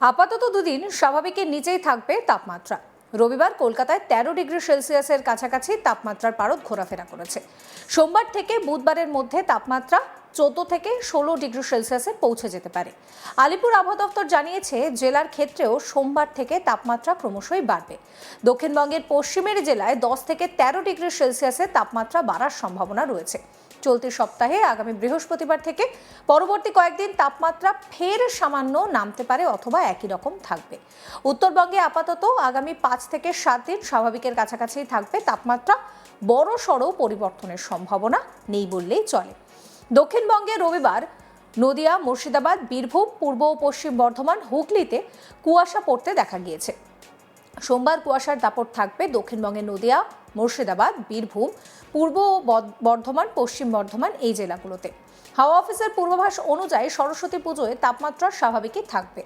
আপাতত দুদিন স্বাভাবিকের নিচেই থাকবে তাপমাত্রা। রবিবার কলকাতায় 13 ডিগ্রি সেলসিয়াসের কাছাকাছি তাপমাত্রার পারদ ঘোরাফেরা করেছে। সোমবার থেকে বুধবারের মধ্যে তাপমাত্রা 14 থেকে 16 ডিগ্রি সেলসিয়াসে পৌঁছে যেতে পারে। আলিপুর আবহাওয়া দপ্তর জানিয়েছে, জেলার ক্ষেত্রেও সোমবার থেকে তাপমাত্রা ক্রমশই বাড়বে। দক্ষিণবঙ্গের পশ্চিমের জেলায় 10 থেকে 13 ডিগ্রি সেলসিয়াসে তাপমাত্রা বাড়ার সম্ভাবনা রয়েছে। চলতি সপ্তাহে আগামী বৃহস্পতিবার থেকে পরবর্তী কয়েকদিন তাপমাত্রা ফের সামান্য নামতে পারে অথবা একই রকম থাকবে। উত্তরবঙ্গে আপাতত আগামী 5 থেকে 7 দিন স্বাভাবিকের কাছাকাছি থাকবে তাপমাত্রা। বড় সড়ো পরিবর্তনের সম্ভাবনা নেই বললেই চলে। দক্ষিণবঙ্গে রবিবার নদিয়া, মুর্শিদাবাদ, বীরভূম, পূর্ব ও পশ্চিম বর্ধমান, হুগলিতে কুয়াশা পড়তে দেখা গিয়েছে। সোমবার কুয়াশার দাপট থাকবে দক্ষিণবঙ্গের নদিয়া, মুর্শিদাবাদ, বীরভূম, পূর্ব বর্ধমান, পশ্চিম বর্ধমান এই জেলাগুলোতে। হাওয়া অফিসের পূর্বাভাস অনুযায়ী সরস্বতী পুজোয় তাপমাত্রা স্বাভাবিকই থাকবে।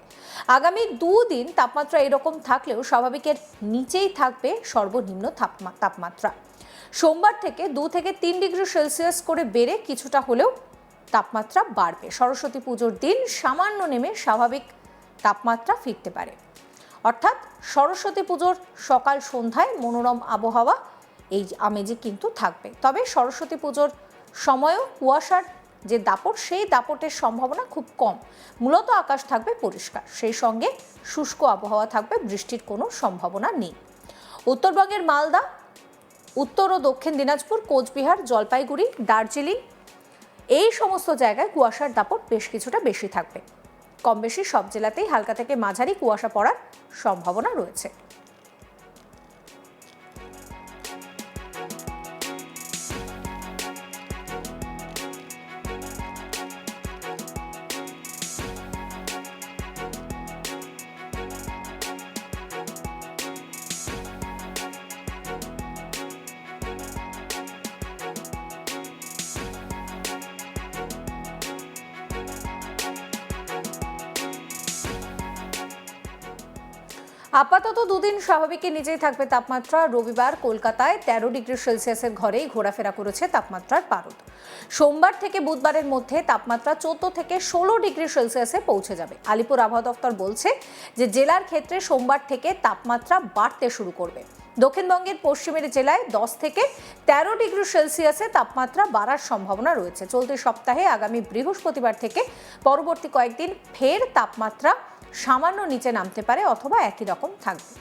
আগামী দুদিন তাপমাত্রা এরকম থাকলেও স্বাভাবিকের নিচেই থাকবে সর্বনিম্ন তাপমাত্রা। সোমবার থেকে 2 থেকে 3 ডিগ্রি সেলসিয়াস করে বেড়ে কিছুটা হলেও তাপমাত্রা বাড়বে। সরস্বতী পুজোর দিন সামান্য নেমে স্বাভাবিক তাপমাত্রা ফিরতে পারে। অর্থাৎ সরস্বতী পুজোর সকাল সন্ধ্যায় মনোরম আবহাওয়া এই আমেজে কিন্তু থাকবে। তবে সরস্বতী পুজোর সময়ও কুয়াশার যে দাপট, সেই দাপটের সম্ভাবনা খুব কম। মূলত আকাশ থাকবে পরিষ্কার, সেই সঙ্গে শুষ্ক আবহাওয়া থাকবে, বৃষ্টির কোনো সম্ভাবনা নেই। উত্তরবঙ্গের মালদা, উত্তর ও দক্ষিণ দিনাজপুর, কোচবিহার, জলপাইগুড়ি, দার্জিলিং এই সমস্ত জায়গায় কুয়াশার দাপট বেশ কিছুটা বেশি থাকবে। কম বেশি সব জেলাতেই হালকা থেকে মাঝারি কুয়াশা পড়ার সম্ভাবনা রয়েছে। আপাতত দুদিন স্বাভাবিকের নিচেই থাকবে তাপমাত্রা। রবিবার কলকাতায় 13 ডিগ্রি সেলসিয়াসের ঘরেই ঘোরাফেরা করেছে তাপমাত্রার পারদ। সোমবার থেকে বুধবারের মধ্যে তাপমাত্রা 14 থেকে 16 ডিগ্রি সেলসিয়াসে পৌঁছে যাবে। আলিপুর আবহাওয়া দপ্তর বলছে যে জেলার ক্ষেত্রে সোমবার থেকে তাপমাত্রা বাড়তে শুরু করবে। দক্ষিণবঙ্গের পশ্চিমের জেলায় 10 থেকে 13 ডিগ্রি সেলসিয়াসে তাপমাত্রা বাড়ার সম্ভাবনা রয়েছে। চলতি সপ্তাহে আগামী বৃহস্পতিবার থেকে পরবর্তী কয়েকদিন ফের তাপমাত্রা সামান্য নিচে নামতে পারে অথবা একই রকম থাকবে।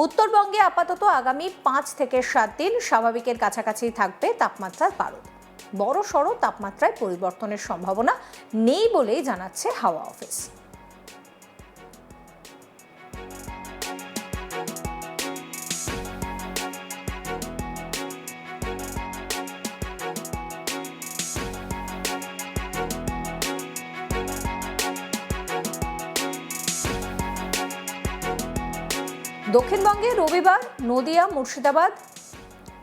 উত্তরবঙ্গে আপাতত আগামী 5 থেকে 7 দিন স্বাভাবিকের কাছাকাছি থাকবে তাপমাত্রার পারদ। বড় সড়ো তাপমাত্রায় পরিবর্তনের সম্ভাবনা নেই বলেই জানাচ্ছে হাওয়া অফিস। দক্ষিণবঙ্গে রবিবার নদিয়া, মুর্শিদাবাদ,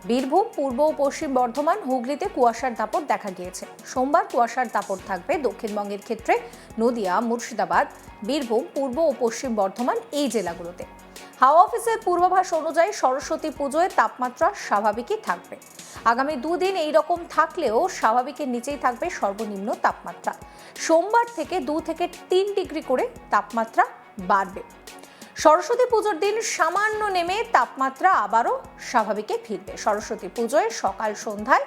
বীরভূম, পূর্ব ও পশ্চিম বর্ধমান, হুগলিতে কুয়াশার দাপট দেখা গিয়েছে। সোমবার কুয়াশার দাপট থাকবে দক্ষিণবঙ্গের ক্ষেত্রে নদিয়া, মুর্শিদাবাদ, বীরভূম, পূর্ব ও পশ্চিম বর্ধমান এই জেলাগুলোতে। হাওয়া অফিসের পূর্বাভাস অনুযায়ী সরস্বতী পুজোয় তাপমাত্রা স্বাভাবিকই থাকবে। আগামী দুদিন এইরকম থাকলেও স্বাভাবিকের নিচেই থাকবে সর্বনিম্ন তাপমাত্রা। সোমবার থেকে 2 থেকে 3 ডিগ্রি করে তাপমাত্রা বাড়বে। সরস্বতী পুজোর দিন সামান্য নেমে তাপমাত্রা আবারও স্বাভাবিকে ফিরবে। সরস্বতী পুজোয় সকাল সন্ধ্যায়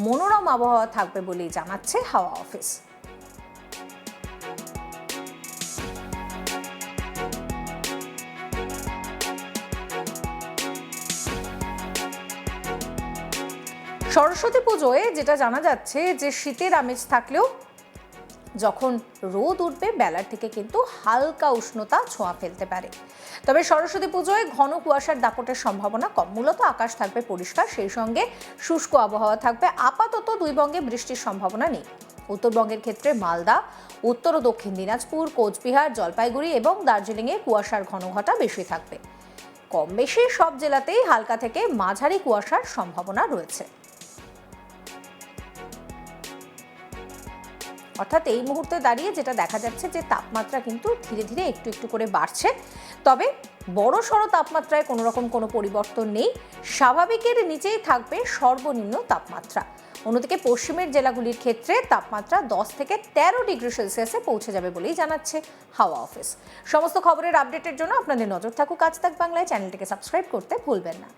মনোরম আবহাওয়া থাকবে বলেই জানাচ্ছে হাওয়া অফিস। সরস্বতী পুজোয় যেটা জানা যাচ্ছে যে শীতের আমেজ থাকলেও যখন রোদ উঠবে বেলার থেকে কিন্তু হালকা উষ্ণতা ছোঁয়া ফেলতে পারে। তবে সরস্বতী পুজোয় ঘন কুয়াশার দাপটের সম্ভাবনা কম। মূলত আকাশ থাকবে পরিষ্কার, সেই সঙ্গে শুষ্ক আবহাওয়া থাকবে। আপাতত দুই বঙ্গে বৃষ্টির সম্ভাবনা নেই। উত্তরবঙ্গের ক্ষেত্রে মালদা, উত্তর ও দক্ষিণ দিনাজপুর, কোচবিহার, জলপাইগুড়ি এবং দার্জিলিংয়ে কুয়াশার ঘনঘটা বেশি থাকবে। কম বেশি সব জেলাতেই হালকা থেকে মাঝারি কুয়াশার সম্ভাবনা রয়েছে। অর্থাৎ এই মুহূর্তে দাঁড়িয়ে যেটা দেখা যাচ্ছে যে তাপমাত্রা কিন্তু ধীরে ধীরে একটু একটু করে বাড়ছে। তবে বড় সড়ো তাপমাত্রায় কোনো রকম কোনো পরিবর্তন নেই। স্বাভাবিকের নিচেই থাকবে সর্বনিম্ন তাপমাত্রা। অন্যদিকে পশ্চিমের জেলাগুলির ক্ষেত্রে তাপমাত্রা 10 থেকে 13 ডিগ্রি সেলসিয়াসে পৌঁছে যাবে বলেই জানাচ্ছে হাওয়া অফিস। সমস্ত খবরের আপডেটের জন্য আপনাদের নজর থাকুক আজ তাক বাংলায়। চ্যানেলটিকে সাবস্ক্রাইব করতে ভুলবেন না।